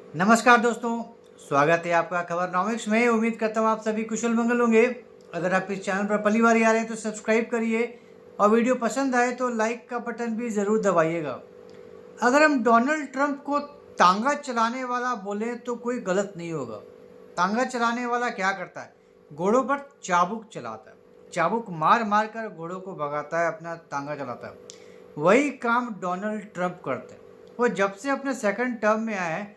नमस्कार दोस्तों, स्वागत है आपका खबरनॉमिक्स में। उम्मीद करता हूँ आप सभी कुशल मंगल होंगे। अगर आप इस चैनल पर पहली बार ही आ रहे हैं तो सब्सक्राइब करिए और वीडियो पसंद आए तो लाइक का बटन भी ज़रूर दबाइएगा। अगर हम डोनाल्ड ट्रंप को तांगा चलाने वाला बोलें तो कोई गलत नहीं होगा। तांगा चलाने वाला क्या करता है? घोड़ों पर चाबुक चलाता है। चाबुक मार मार कर घोड़ों को भगाता है, अपना तांगा चलाता है। वही काम डोनाल्ड ट्रंप करते हैं। वो जब से अपने सेकंड टर्म में आए हैं,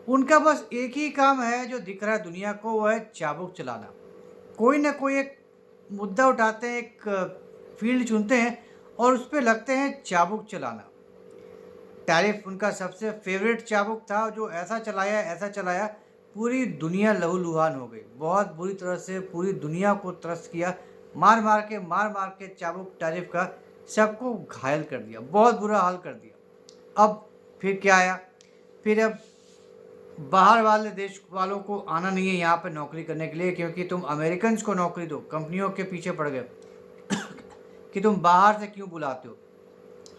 उनका बस एक ही काम है जो दिख रहा है दुनिया को, वो है चाबुक चलाना। कोई ना कोई एक मुद्दा उठाते हैं, एक फील्ड चुनते हैं और उस पे लगते हैं चाबुक चलाना। टैरिफ उनका सबसे फेवरेट चाबुक था, जो ऐसा चलाया पूरी दुनिया लहूलुहान हो गई। बहुत बुरी तरह से पूरी दुनिया को त्रस्त किया। मार मार के चाबुक टैरिफ का सबको घायल कर दिया, बहुत बुरा हाल कर दिया। अब फिर क्या आया? फिर अब बाहर वाले देश वालों को आना नहीं है यहाँ पे नौकरी करने के लिए, क्योंकि तुम अमेरिकन्स को नौकरी दो। कंपनियों के पीछे पड़ गए कि तुम बाहर से क्यों बुलाते हो।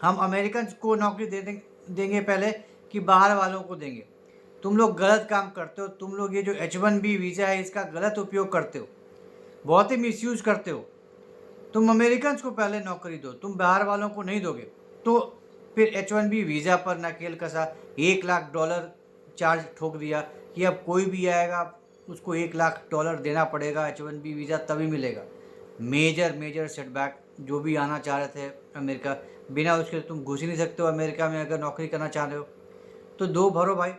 हम अमेरिकन्स को नौकरी देंगे पहले कि बाहर वालों को देंगे। तुम लोग गलत काम करते हो। तुम लोग ये जो H1B वीज़ा है इसका गलत उपयोग करते हो, बहुत ही मिसयूज़ करते हो। तुम अमेरिकन्स को पहले नौकरी दो, तुम बाहर वालों को नहीं दोगे। तो फिर H1B वीज़ा पर नकेल कसा। $1 लाख चार्ज ठोक दिया कि अब कोई भी आएगा उसको $1 लाख देना पड़ेगा, H1B वीज़ा तभी मिलेगा। Major setback. जो भी आना चाह रहे थे अमेरिका, बिना उसके तुम घुस ही नहीं सकते हो अमेरिका में अगर नौकरी करना चाह रहे हो। तो दो भरो भाई।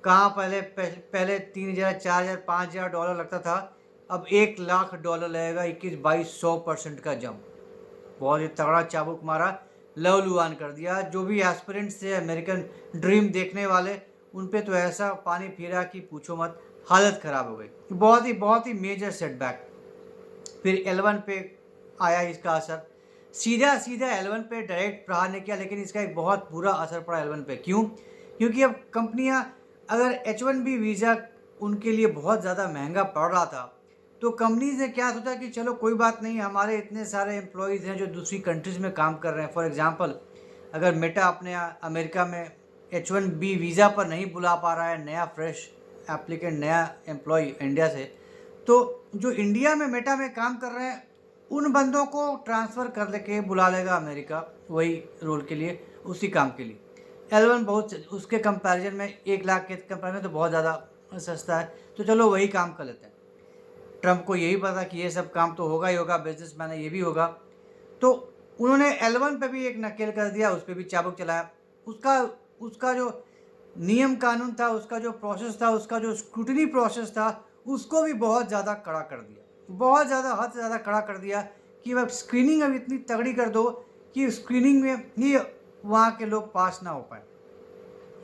कहाँ पहले 3,000 4,000 $5,000 लगता था, अब $1 लाख लगेगा। 21-22-100% का जंप। बहुत ही तगड़ा चाबुक मारा, लहूलुहान कर दिया। जो भी एस्पिरेंट्स थे अमेरिकन ड्रीम देखने वाले, उन पे तो ऐसा पानी फिरा कि पूछो मत, हालत ख़राब हो गई। बहुत ही मेजर सेटबैक। फिर L1 पे आया इसका असर। सीधा सीधा L1 पे डायरेक्ट प्रहार नहीं किया, लेकिन इसका एक बहुत बुरा असर पड़ा L1 पे। क्यों? क्योंकि अब कंपनियां, अगर H1B वीज़ा उनके लिए बहुत ज़्यादा महंगा पड़ रहा था, तो कंपनीज ने क्या सोचा कि चलो कोई बात नहीं, हमारे इतने सारे एम्प्लॉयज़ हैं जो दूसरी कंट्रीज़ में काम कर रहे हैं। फॉर एग्जांपल, अगर मेटा अपने अमेरिका में H1B वीज़ा पर नहीं बुला पा रहा है नया फ्रेश एप्लीकेंट, नया एम्प्लॉय इंडिया से, तो जो इंडिया में मेटा में काम कर रहे हैं उन बंदों को ट्रांसफ़र कर लेके बुला लेगा अमेरिका, वही रोल के लिए, उसी काम के लिए। L1 बहुत उसके कंपैरिजन में 1 लाख के कंपैरिजन में तो बहुत ज़्यादा सस्ता है, तो चलो वही काम कर लेते हैं। ट्रंप को यही पता कि ये सब काम तो होगा ही होगा, बिजनेसमैन है, ये भी होगा। तो उन्होंने L1 पे भी एक नकेल कर दिया, उस पर भी चाबुक चलाया। उसका उसका जो नियम कानून था, उसका जो प्रोसेस था, उसका जो स्क्रूटनी प्रोसेस था, उसको भी बहुत ज़्यादा कड़ा कर दिया। बहुत ज़्यादा, हद से ज़्यादा कड़ा कर दिया कि अब स्क्रीनिंग अब इतनी तगड़ी कर दो कि स्क्रीनिंग में ही वहाँ के लोग पास ना हो पाए।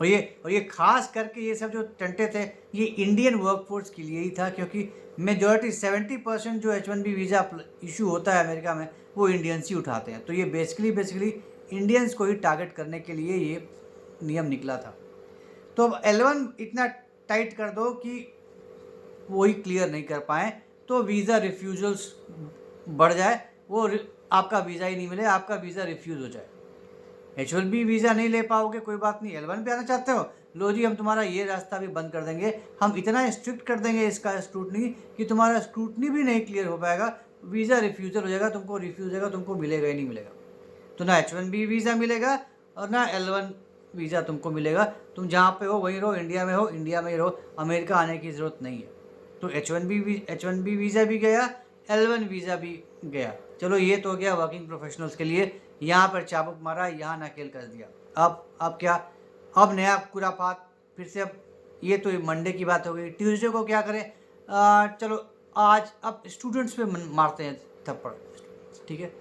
और ये खास करके ये सब जो टंटे थे, ये इंडियन वर्कफोर्स के लिए ही था, क्योंकि मेजॉरिटी 70% जो H1B वीज़ा इशू होता है अमेरिका में, वो इंडियंस ही उठाते हैं। तो ये बेसिकली इंडियंस को ही टारगेट करने के लिए ये नियम निकला था। तो अब L1 इतना टाइट कर दो कि वही क्लियर नहीं कर पाएँ, तो वीज़ा रिफ्यूजल्स बढ़ जाए, आपका वीज़ा ही नहीं मिले, आपका वीज़ा रिफ्यूज़ हो जाए। H1B वीज़ा नहीं ले पाओगे, कोई बात नहीं। L1 पे आना चाहते हो, लो जी, हम तुम्हारा ये रास्ता भी बंद कर देंगे। हम इतना स्ट्रिक्ट कर देंगे इसका स्क्रूटनी कि तुम्हारा स्क्रूटनी भी नहीं क्लियर हो पाएगा, वीज़ा रिफ्यूज़ल हो जाएगा, तुमको रिफ्यूज़ हो जाएगा, तुमको मिलेगा ही नहीं मिलेगा। तो ना H1B वीज़ा मिलेगा और ना L1 वीज़ा तुमको मिलेगा। तुम जहाँ पे हो वहीं रहो, इंडिया में हो इंडिया में ही रहो, अमेरिका आने की ज़रूरत नहीं है। तो H1B वीज़ा भी गया, L1 वीज़ा भी गया। चलो ये तो हो गया वर्किंग प्रोफेशनल्स के लिए। यहाँ पर चाबुक मारा, यहाँ नकेल कर दिया। अब क्या? अब नया खुरापात फिर से। अब ये तो मंडे की बात हो गई। ट्यूसडे को क्या करें? चलो आज अब स्टूडेंट्स पे मारते हैं थप्पड़। ठीक है,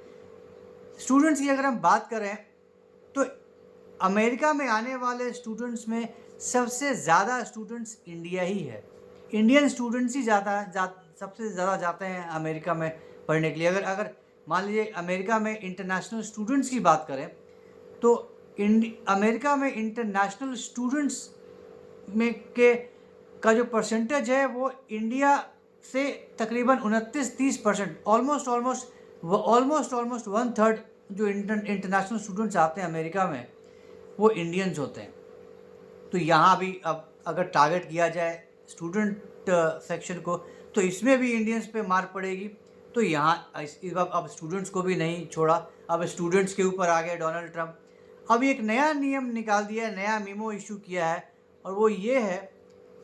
स्टूडेंट्स की अगर हम बात करें तो अमेरिका में आने वाले स्टूडेंट्स में सबसे ज़्यादा स्टूडेंट्स इंडिया ही है। इंडियन स्टूडेंट्स ही सबसे ज़्यादा जाते हैं अमेरिका में पढ़ने के लिए। अगर मान लीजिए अमेरिका में इंटरनेशनल स्टूडेंट्स की बात करें, तो अमेरिका में इंटरनेशनल स्टूडेंट्स में का जो परसेंटेज है वो इंडिया से तकरीबन 29-30%, ऑलमोस्ट 1/3 जो इंटरनेशनल स्टूडेंट्स आते हैं अमेरिका में, वो इंडियंस होते हैं। तो यहाँ भी अब अगर टारगेट किया जाए स्टूडेंट सेक्शन को, तो इसमें भी इंडियंस पे मार पड़ेगी। तो यहाँ इस बार अब स्टूडेंट्स को भी नहीं छोड़ा, अब स्टूडेंट्स के ऊपर आ गए डोनाल्ड ट्रंप। अब एक नया नियम निकाल दिया है, नया मीमो इशू किया है, और वो ये है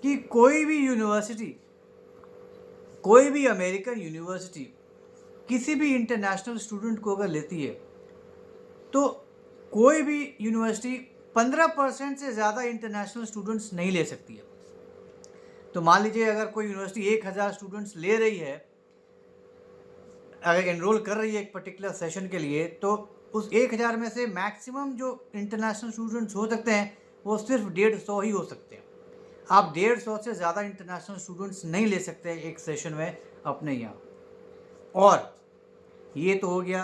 कि कोई भी यूनिवर्सिटी, कोई भी अमेरिकन यूनिवर्सिटी किसी भी इंटरनेशनल स्टूडेंट को अगर लेती है, तो कोई भी यूनिवर्सिटी 15% से ज़्यादा इंटरनेशनल स्टूडेंट्स नहीं ले सकती है। तो मान लीजिए अगर कोई यूनिवर्सिटी 1000 स्टूडेंट्स ले रही है, अगर एनरोल कर रही है एक पर्टिकुलर सेशन के लिए, तो उस 1000 में से मैक्सिमम जो इंटरनेशनल स्टूडेंट्स हो सकते हैं वो सिर्फ 150 ही हो सकते हैं। आप 150 से ज़्यादा इंटरनेशनल स्टूडेंट्स नहीं ले सकते एक सेशन में अपने यहाँ। और ये तो हो गया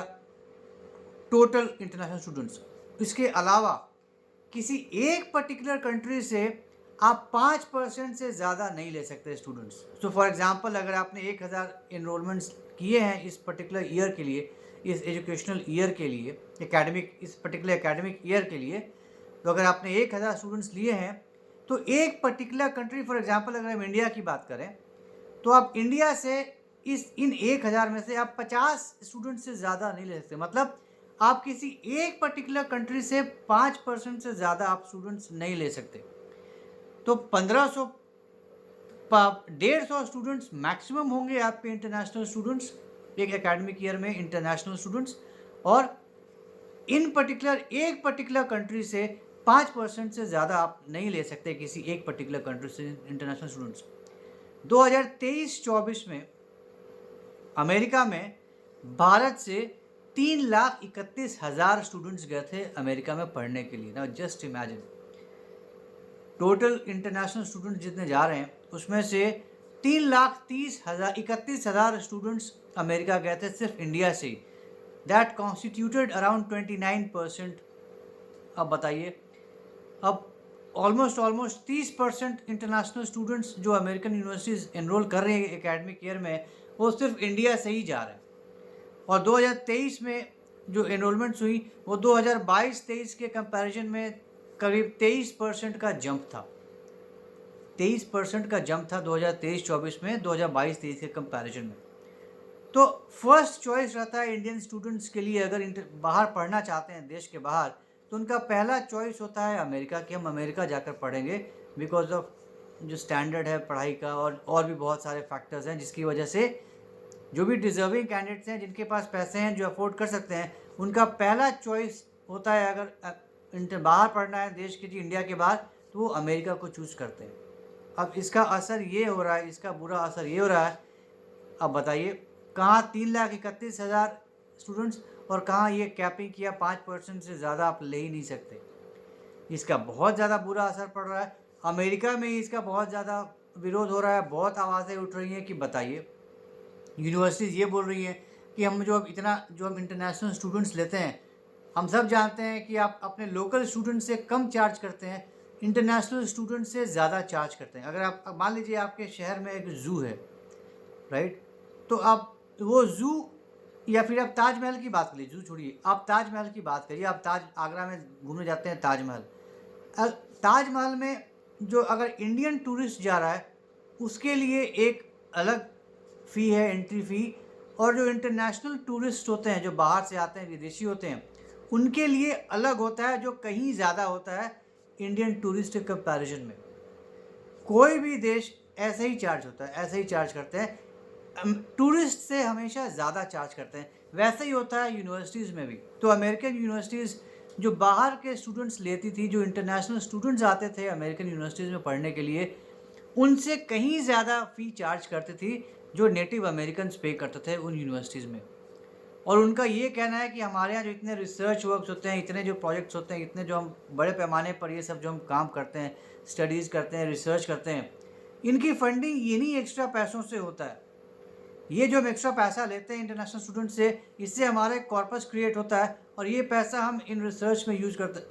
टोटल इंटरनेशनल स्टूडेंट्स। इसके अलावा किसी एक पर्टिकुलर कंट्री से आप 5% से ज़्यादा नहीं ले सकते स्टूडेंट्स। सो फॉर एग्जांपल, अगर आपने 1000 एनरोलमेंट्स किए हैं इस पर्टिकुलर ईयर के लिए, इस एजुकेशनल ईयर के लिए, इस पर्टिकुलर एकेडमिक ईयर के लिए, तो अगर आपने 1000 स्टूडेंट्स लिए हैं, तो एक पर्टिकुलर कंट्री, फॉर एग्जांपल अगर हम इंडिया की बात करें, तो आप इंडिया से इन 1000 में से आप 50 स्टूडेंट से ज़्यादा नहीं ले सकते। मतलब आप किसी एक पर्टिकुलर कंट्री से 5% से ज़्यादा आप स्टूडेंट्स नहीं ले सकते। तो 1500 150 स्टूडेंट्स मैक्सिमम होंगे आपके इंटरनेशनल स्टूडेंट्स एक एकेडमिक ईयर में, इंटरनेशनल स्टूडेंट्स। और एक पर्टिकुलर कंट्री से 5% से ज़्यादा आप नहीं ले सकते किसी एक पर्टिकुलर कंट्री से इंटरनेशनल स्टूडेंट्स। 2023-24 में अमेरिका में भारत से 3,31,000 स्टूडेंट्स गए थे अमेरिका में पढ़ने के लिए। Now just imagine, total international students जितने जा रहे हैं उसमें से 3,31,000 स्टूडेंट्स अमेरिका गए थे सिर्फ इंडिया से। That constituted around 29%। अब बताइए, अब ऑलमोस्ट 30% इंटरनेशनल स्टूडेंट्स जो अमेरिकन यूनिवर्सिटीज़ एनरोल कर रहे हैं एकेडमिक ईयर में, वो सिर्फ इंडिया से ही जा रहे हैं। और 2023 में जो एनरोलमेंट्स हुई वो 2022-23 के कंपैरिजन में करीब 23% का जंप था। 23% का जंप था 2023-24 में 2022-23 के कंपैरिजन में। तो फर्स्ट चॉइस रहता है इंडियन स्टूडेंट्स के लिए, अगर बाहर पढ़ना चाहते हैं देश के बाहर, तो उनका पहला चॉइस होता है अमेरिका, कि हम अमेरिका जाकर पढ़ेंगे, बिकॉज ऑफ जो स्टैंडर्ड है पढ़ाई का, और भी बहुत सारे फैक्टर्स हैं जिसकी वजह से जो भी डिजर्विंग कैंडिडेट्स हैं, जिनके पास पैसे हैं, जो अफोर्ड कर सकते हैं, उनका पहला चॉइस होता है, अगर बाहर पढ़ना है देश के, इंडिया के बाहर, तो वो अमेरिका को चूज़ करते हैं। अब इसका असर ये हो रहा है, इसका बुरा असर ये हो रहा है, अब बताइए कहाँ 3,31,000 स्टूडेंट्स और कहाँ ये कैपिंग किया 5% से ज़्यादा आप ले ही नहीं सकते। इसका बहुत ज़्यादा बुरा असर पड़ रहा है। अमेरिका में इसका बहुत ज़्यादा विरोध हो रहा है, बहुत आवाज़ें उठ रही हैं कि बताइए, यूनिवर्सिटीज़ ये बोल रही हैं कि हम जो हम इंटरनेशनल स्टूडेंट्स लेते हैं, हम सब जानते हैं कि आप अपने लोकल स्टूडेंट से कम चार्ज करते हैं, इंटरनेशनल स्टूडेंट से ज़्यादा चार्ज करते हैं। अगर आप मान लीजिए आपके शहर में एक ज़ू है, राइट, तो आप वो ज़ू, या फिर आप ताजमहल की बात करिए, ज़ू छोड़िए, आप ताजमहल की बात करिए, आप आगरा में घूमने जाते हैं ताजमहल। ताजमहल में जो अगर इंडियन टूरिस्ट जा रहा है उसके लिए एक अलग फ़ी है, एंट्री फ़ी, और जो इंटरनेशनल टूरिस्ट होते हैं, जो बाहर से आते हैं, विदेशी होते हैं, उनके लिए अलग होता है, जो कहीं ज़्यादा होता है इंडियन टूरिस्ट के कंपैरिजन में। कोई भी देश ऐसे ही चार्ज होता है, ऐसे ही चार्ज करते हैं, टूरिस्ट से हमेशा ज़्यादा चार्ज करते हैं। वैसे ही होता है यूनिवर्सिटीज़ में भी। तो अमेरिकन यूनिवर्सिटीज़ जो बाहर के स्टूडेंट्स लेती थी, जो इंटरनेशनल स्टूडेंट्स आते थे अमेरिकन यूनिवर्सिटीज़ में पढ़ने के लिए, उनसे कहीं ज़्यादा फ़ी चार्ज करती थी जो नेटिव अमेरिकन्स पे करते थे उन यूनिवर्सिटीज़ में। और उनका ये कहना है कि हमारे यहाँ जो इतने रिसर्च वर्क्स होते हैं, इतने जो प्रोजेक्ट्स होते हैं, इतने जो हम बड़े पैमाने पर ये सब जो हम काम करते हैं, स्टडीज़ करते हैं, रिसर्च करते हैं, इनकी फंडिंग इन्हीं एक्स्ट्रा पैसों से होता है। ये जो हम एक्स्ट्रा पैसा लेते हैं इंटरनेशनल स्टूडेंट से, इससे हमारे कॉर्पस क्रिएट होता है, और ये पैसा हम इन रिसर्च में यूज़ करते हैं।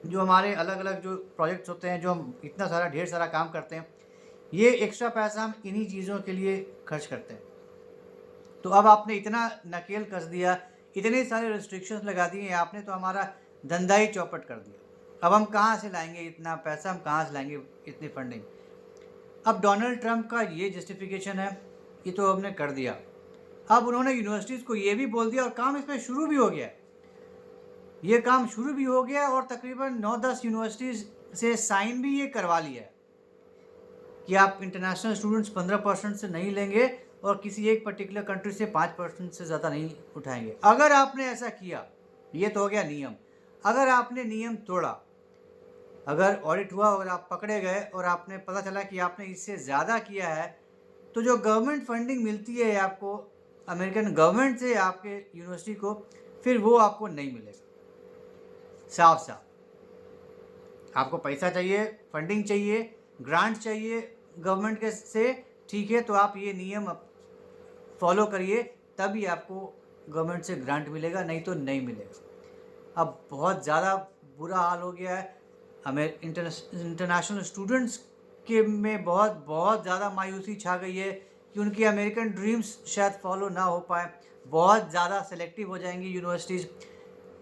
जो हमारे अलग अलग जो प्रोजेक्ट्स होते हैं, जो हम इतना सारा ढेर सारा काम करते हैं, ये एक्स्ट्रा पैसा हम इन्हीं चीज़ों के लिए खर्च करते हैं। तो अब आपने इतना नकेल कस दिया, इतने सारे रिस्ट्रिक्शंस लगा दिए आपने, तो हमारा धंधा ही चौपट कर दिया। अब हम कहाँ से लाएंगे इतना पैसा, हम कहाँ से लाएंगे इतनी फंडिंग। अब डोनाल्ड ट्रंप का ये जस्टिफिकेशन है, ये तो हमने कर दिया। अब उन्होंने यूनिवर्सिटीज़ को ये भी बोल दिया और काम इस पर शुरू भी हो गया है। ये काम शुरू भी हो गया और तकरीबन 9-10 यूनिवर्सिटीज़ से साइन भी ये करवा लिया है कि आप इंटरनेशनल स्टूडेंट्स 15% से नहीं लेंगे और किसी एक पर्टिकुलर कंट्री से 5% से ज़्यादा नहीं उठाएंगे। अगर आपने ऐसा किया, ये तो हो गया नियम। अगर आपने नियम तोड़ा, अगर ऑडिट हुआ, अगर आप पकड़े गए और आपने पता चला कि आपने इससे ज़्यादा किया है, तो जो गवर्नमेंट फंडिंग मिलती है आपको अमेरिकन गवर्नमेंट से आपके यूनिवर्सिटी को, फिर वो आपको नहीं मिलेगा। साफ साफ आपको पैसा चाहिए, फंडिंग चाहिए, ग्रांट चाहिए गवर्नमेंट के से, ठीक है, तो आप ये नियम फॉलो करिए, तभी आपको गवर्नमेंट से ग्रांट मिलेगा, नहीं तो नहीं मिलेगा। अब बहुत ज़्यादा बुरा हाल हो गया है हमें इंटरनेशनल स्टूडेंट्स के में बहुत ज़्यादा मायूसी छा गई है कि उनकी अमेरिकन ड्रीम्स शायद फॉलो ना हो पाए। बहुत ज़्यादा सेलेक्टिव हो जाएंगी यूनिवर्सिटीज़,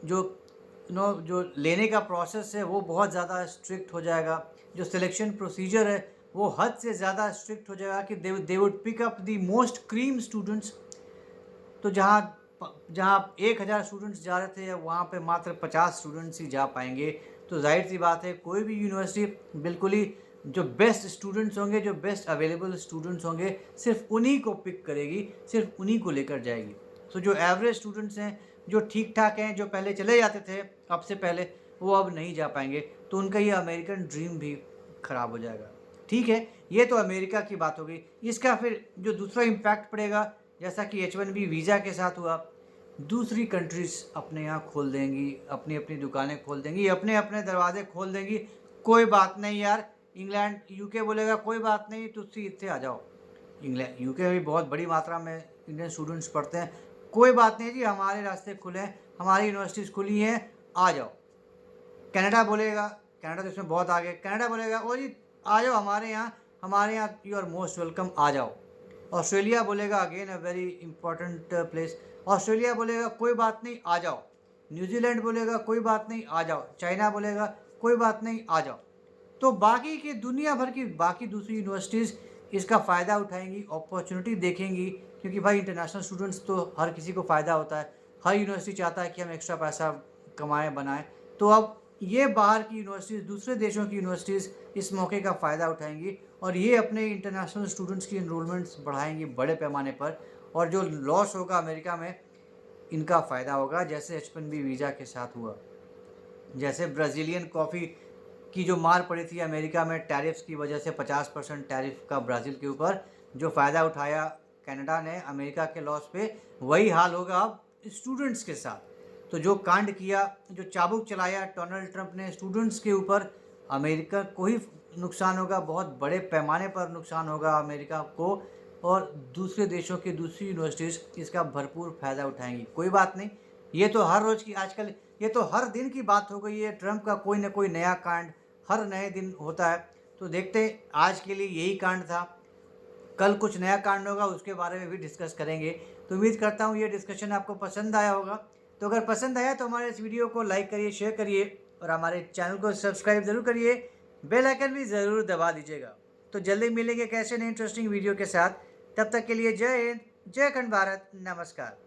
जो लेने का प्रोसेस है वो बहुत ज़्यादा स्ट्रिक्ट हो जाएगा, जो सिलेक्शन प्रोसीजर है वो हद से ज़्यादा स्ट्रिक्ट हो जाएगा कि they would pick up the most cream students. तो जहाँ 1000 स्टूडेंट्स जा रहे थे, वहाँ पे मात्र 50 स्टूडेंट्स ही जा पाएंगे। तो जाहिर सी बात है, कोई भी यूनिवर्सिटी बिल्कुल ही जो बेस्ट स्टूडेंट्स होंगे, जो बेस्ट अवेलेबल स्टूडेंट्स होंगे, सिर्फ उन्हीं को पिक करेगी, सिर्फ उन्हीं को लेकर जाएगी। तो जो एवरेज स्टूडेंट्स हैं, जो ठीक ठाक हैं, जो पहले चले जाते थे अब से पहले, वो अब नहीं जा पाएंगे, तो उनका ये अमेरिकन ड्रीम भी ख़राब हो जाएगा। ठीक है, ये तो अमेरिका की बात हो गई। इसका फिर जो दूसरा इम्पैक्ट पड़ेगा, जैसा कि H1B वीज़ा के साथ हुआ, दूसरी कंट्रीज़ अपने यहाँ खोल देंगी, अपनी अपनी दुकानें खोल देंगी, अपने अपने दरवाजे खोल देंगी। कोई बात नहीं यार, इंग्लैंड UK बोलेगा कोई बात नहीं, तुझसे इतने आ जाओ। इंग्लैंड UK में भी बहुत बड़ी मात्रा में इंडियन स्टूडेंट्स पढ़ते हैं। कोई बात नहीं जी, हमारे रास्ते खुले हैं, हमारी यूनिवर्सिटीज़ खुली हैं, आ जाओ। कनाडा बोलेगा, कनाडा तो इसमें बहुत आगे, कनाडा बोलेगा ओ जी आ जाओ हमारे यहाँ यू आर मोस्ट वेलकम, आ जाओ। ऑस्ट्रेलिया बोलेगा, again a very important place, Australia बोलेगा कोई बात नहीं, आ जाओ। न्यूजीलैंड बोलेगा कोई बात नहीं, आ जाओ। चाइना बोलेगा कोई बात नहीं, आ जाओ। तो बाकी की दुनिया भर की बाकी दूसरी यूनिवर्सिटीज़ इसका फ़ायदा उठाएंगी, अपॉर्चुनिटी देखेंगी, क्योंकि भाई इंटरनेशनल स्टूडेंट्स तो हर किसी को फ़ायदा होता है, हर यूनिवर्सिटी चाहता है कि हम एक्स्ट्रा पैसा कमाएं, बनाएं। तो अब ये बाहर की यूनिवर्सिटीज़, दूसरे देशों की यूनिवर्सिटीज़ इस मौके का फ़ायदा उठाएंगी और ये अपने इंटरनेशनल स्टूडेंट्स की इनरोलमेंट्स बढ़ाएंगी बड़े पैमाने पर, और जो लॉस होगा अमेरिका में, इनका फ़ायदा होगा, जैसे H1B वीज़ा के साथ हुआ। जैसे ब्राज़ीलियन कॉफ़ी की जो मार पड़ी थी अमेरिका में टैरिफ्स की वजह से, 50% टैरिफ का ब्राज़ील के ऊपर, जो फ़ायदा उठाया कनाडा ने अमेरिका के लॉस पे, वही हाल होगा अब स्टूडेंट्स के साथ। तो जो कांड किया, जो चाबुक चलाया डोनाल्ड ट्रंप ने स्टूडेंट्स के ऊपर, अमेरिका को ही नुकसान होगा, बहुत बड़े पैमाने पर नुकसान होगा अमेरिका को, और दूसरे देशों की दूसरी यूनिवर्सिटीज़ इसका भरपूर फ़ायदा उठाएंगी। कोई बात नहीं, ये तो हर रोज़ की, आजकल ये तो हर दिन की बात हो गई है। ट्रंप का कोई ना कोई नया कांड हर नए दिन होता है। तो देखते हैं, आज के लिए यही कांड था, कल कुछ नया कांड होगा, उसके बारे में भी डिस्कस करेंगे। तो उम्मीद करता हूँ ये डिस्कशन आपको पसंद आया होगा। तो अगर पसंद आया तो हमारे इस वीडियो को लाइक करिए, शेयर करिए और हमारे चैनल को सब्सक्राइब ज़रूर करिए, बेल आइकन भी ज़रूर दबा दीजिएगा। तो जल्दी मिलेंगे कैसे नए इंटरेस्टिंग वीडियो के साथ। तब तक के लिए जय हिंद, जय खंड भारत, नमस्कार।